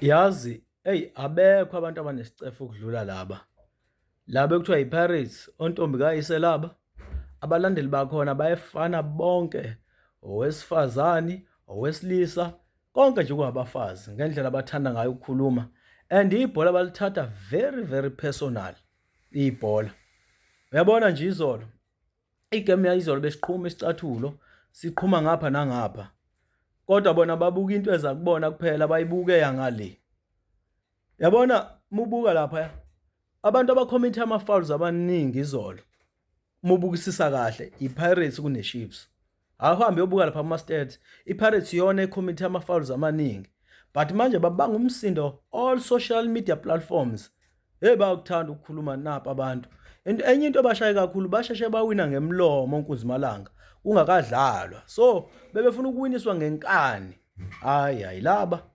Yazi, abekho abantu abanesicefe ukudlula laba. Laba ekuthiwa yi-Pirates, ontombi kayise laba. Abalandeli bakhona bayefana bonke, owesifazane, owesilisa, konke nje kungabafazi ngendlela abathanda ngayo ukukhuluma. And ibhola balithatha very very personal, ibhola. Uyabona nje izolo, igame yayizolo besiqhuma isicathulo, siqhuma ngapha nangapha. Kodwa bona babuka into eza kubona kuphela, bayibuke yangale. Yabona mubuka lapha, abantu abakhomitha ama-fouls abaningi izolo. Mubukisisa kahle, i-Pirates kune-Chiefs. Awuhambe uyobuka lapha ama-stats, i-Pirates iyona ekhomitha ama-fouls amaningi. But manje babanga umsindo all social media platforms. Bayakuthanda ukukhuluma napa abantu. Enye into abashaye kakhulu basheshe bawina ngemlomo uNkuzimalanga kungakadlalwa. So bebefuna ukuwiniswa ngenkani. Hayi laba.